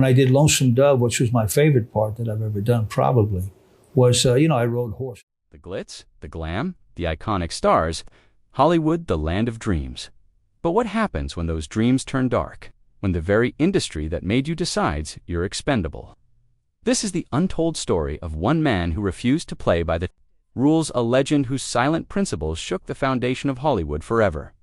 When I did Lonesome Dove, which was my favorite part that I've ever done probably, was, I rode horse. The glitz, the glam, the iconic stars, Hollywood, the land of dreams. But what happens when those dreams turn dark? When the very industry that made you decides you're expendable? This is the untold story of one man who refused to play by the rules, a legend whose silent principles shook the foundation of Hollywood forever.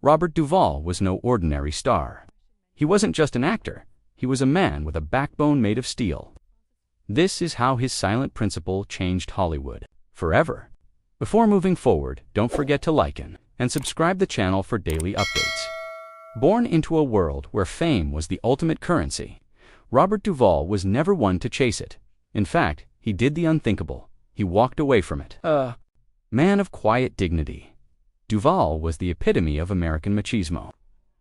Robert Duvall was no ordinary star. He wasn't just an actor. He was a man with a backbone made of steel. This is how his silent principle changed Hollywood forever. Before moving forward, don't forget to like and subscribe the channel for daily updates. Born into a world where fame was the ultimate currency, Robert Duvall was never one to chase it. In fact, he did the unthinkable. He walked away from it. Man of quiet dignity. Duval was the epitome of American machismo.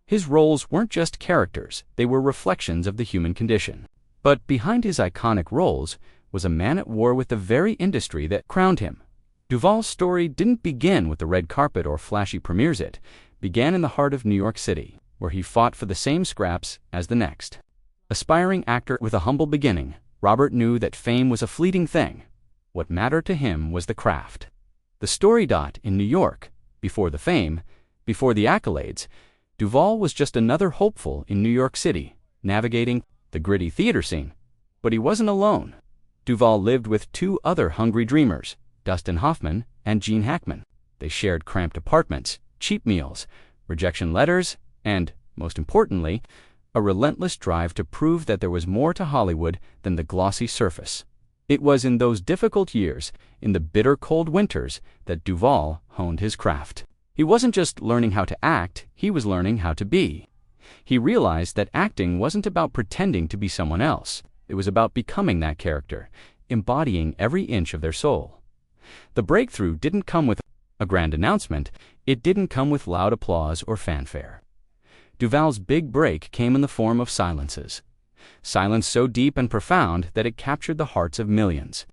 His roles weren't just characters, they were reflections of the human condition. But behind his iconic roles was a man at war with the very industry that crowned him. Duval's story didn't begin with the red carpet or flashy premieres. It began in the heart of New York City, where he fought for the same scraps as the next. Aspiring actor with a humble beginning, Robert knew that fame was a fleeting thing. What mattered to him was the craft. The story. In New York, before the fame, before the accolades, Duval was just another hopeful in New York City, navigating the gritty theater scene. But he wasn't alone. Duval lived with two other hungry dreamers, Dustin Hoffman and Gene Hackman. They shared cramped apartments, cheap meals, rejection letters, and, most importantly, a relentless drive to prove that there was more to Hollywood than the glossy surface. It was in those difficult years, in the bitter cold winters, that Duval honed his craft. He wasn't just learning how to act, he was learning how to be. He realized that acting wasn't about pretending to be someone else. It was about becoming that character, embodying every inch of their soul. The breakthrough didn't come with a grand announcement. It didn't come with loud applause or fanfare. Duval's big break came in the form of silences. Silence so deep and profound that it captured the hearts of millions.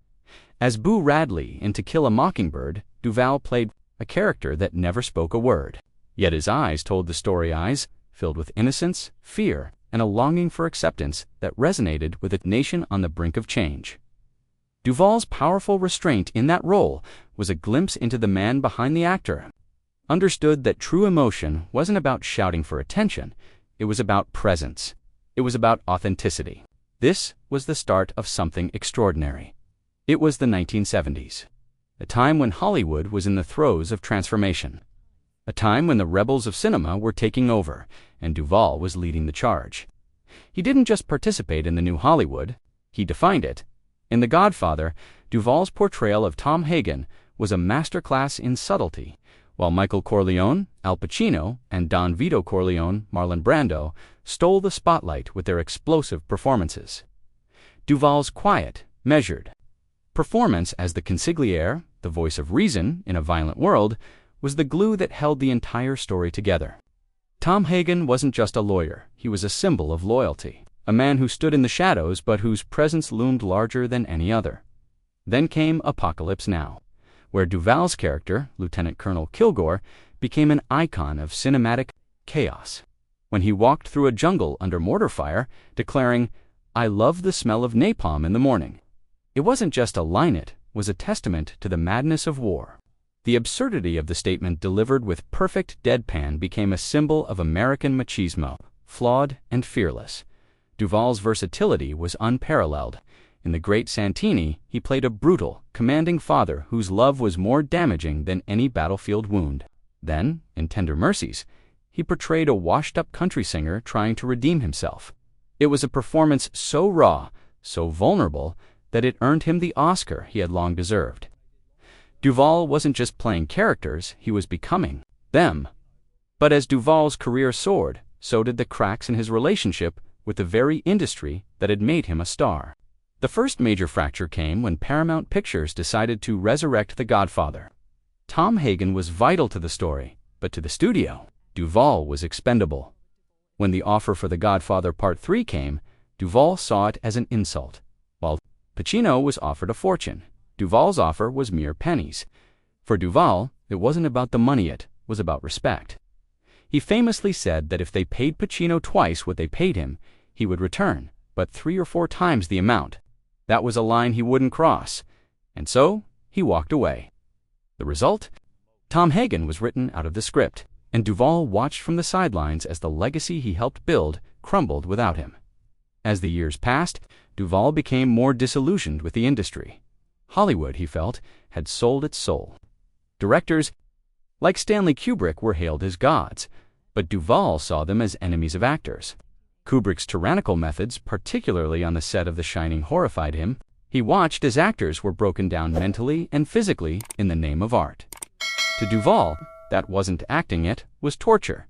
As Boo Radley in To Kill a Mockingbird, Duval played a character that never spoke a word. Yet his eyes told the story, eyes filled with innocence, fear, and a longing for acceptance that resonated with a nation on the brink of change. Duval's powerful restraint in that role was a glimpse into the man behind the actor. Understood that true emotion wasn't about shouting for attention, it was about presence. It was about authenticity. This was the start of something extraordinary. It was the 1970s, a time when Hollywood was in the throes of transformation, a time when the rebels of cinema were taking over, and Duval was leading the charge. He didn't just participate in the new Hollywood, he defined it. In The Godfather, Duval's portrayal of Tom Hagen was a masterclass in subtlety, while Michael Corleone, Al Pacino, and Don Vito Corleone, Marlon Brando, stole the spotlight with their explosive performances. Duval's quiet, measured performance as the consigliere, the voice of reason in a violent world, was the glue that held the entire story together. Tom Hagen wasn't just a lawyer, he was a symbol of loyalty, a man who stood in the shadows but whose presence loomed larger than any other. Then came Apocalypse Now, where Duval's character, Lieutenant Colonel Kilgore, became an icon of cinematic chaos. When he walked through a jungle under mortar fire, declaring, "I love the smell of napalm in the morning," it wasn't just a line, it was a testament to the madness of war. The absurdity of the statement, delivered with perfect deadpan, became a symbol of American machismo, flawed and fearless. Duval's versatility was unparalleled. In The Great Santini, he played a brutal, commanding father whose love was more damaging than any battlefield wound. Then, in Tender Mercies, he portrayed a washed-up country singer trying to redeem himself. It was a performance so raw, so vulnerable, that it earned him the Oscar he had long deserved. Duval wasn't just playing characters, he was becoming them. But as Duval's career soared, so did the cracks in his relationship with the very industry that had made him a star. The first major fracture came when Paramount Pictures decided to resurrect The Godfather. Tom Hagen was vital to the story, but to the studio, Duval was expendable. When the offer for The Godfather Part 3 came, Duval saw it as an insult. While Pacino was offered a fortune, Duval's offer was mere pennies. For Duval, it wasn't about the money, it was about respect. He famously said that if they paid Pacino twice what they paid him, he would return, but 3 or 4 times the amount. That was a line he wouldn't cross, and so he walked away. The result? Tom Hagen was written out of the script, and Duval watched from the sidelines as the legacy he helped build crumbled without him. As the years passed, Duval became more disillusioned with the industry. Hollywood, he felt, had sold its soul. Directors like Stanley Kubrick were hailed as gods, but Duval saw them as enemies of actors. Kubrick's tyrannical methods, particularly on the set of The Shining, horrified him. He watched as actors were broken down mentally and physically in the name of art. To Duval, that wasn't acting, it was torture.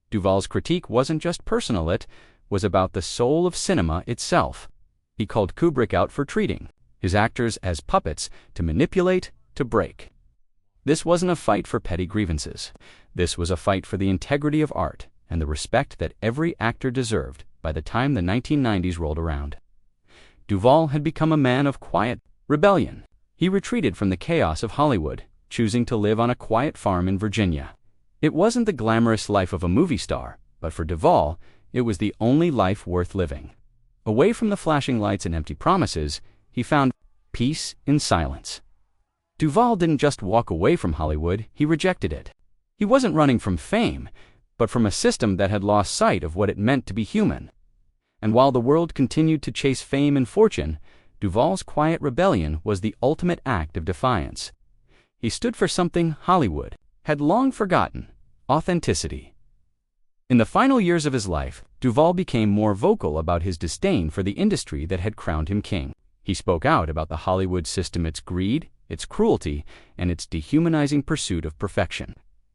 Duval's critique wasn't just personal, it was about the soul of cinema itself. He called Kubrick out for treating his actors as puppets to manipulate, to break. This wasn't a fight for petty grievances. This was a fight for the integrity of art and the respect that every actor deserved by the time the 1990s rolled around. Duval had become a man of quiet rebellion. He retreated from the chaos of Hollywood, choosing to live on a quiet farm in Virginia. It wasn't the glamorous life of a movie star, but for Duval, it was the only life worth living. Away from the flashing lights and empty promises, he found peace in silence. Duval didn't just walk away from Hollywood, he rejected it. He wasn't running from fame, but from a system that had lost sight of what it meant to be human. And while the world continued to chase fame and fortune, Duval's quiet rebellion was the ultimate act of defiance. He stood for something Hollywood had long forgotten: authenticity. In the final years of his life, Duval became more vocal about his disdain for the industry that had crowned him king. He spoke out about the Hollywood system, its greed, its cruelty, and its dehumanizing pursuit of perfection.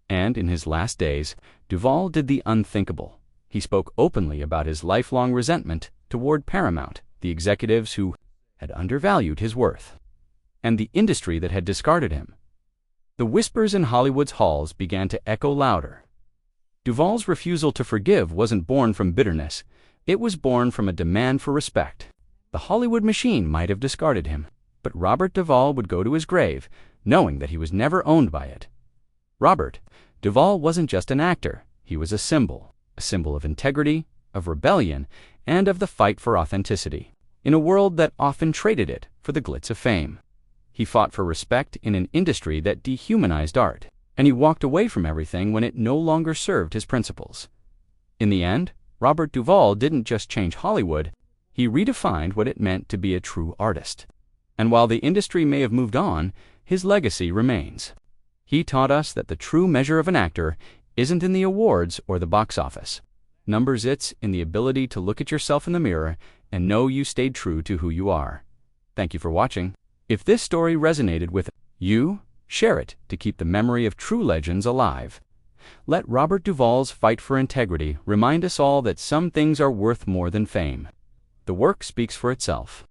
And in his last days, Duval did the unthinkable. He spoke openly about his lifelong resentment toward Paramount, the executives who had undervalued his worth, and the industry that had discarded him. The whispers in Hollywood's halls began to echo louder. Duval's refusal to forgive wasn't born from bitterness. It was born from a demand for respect. The Hollywood machine might have discarded him, but Robert Duvall would go to his grave, knowing that he was never owned by it. Robert Duvall wasn't just an actor. He was a symbol of integrity, of rebellion, and of the fight for authenticity, in a world that often traded it for the glitz of fame. He fought for respect in an industry that dehumanized art, and he walked away from everything when it no longer served his principles. In the end, Robert Duvall didn't just change Hollywood, he redefined what it meant to be a true artist. And while the industry may have moved on, his legacy remains. He taught us that the true measure of an actor isn't in the awards or the box office. Numbers, it's in the ability to look at yourself in the mirror and know you stayed true to who you are. Thank you for watching. If this story resonated with you, share it to keep the memory of true legends alive. Let Robert Duvall's fight for integrity remind us all that some things are worth more than fame. The work speaks for itself.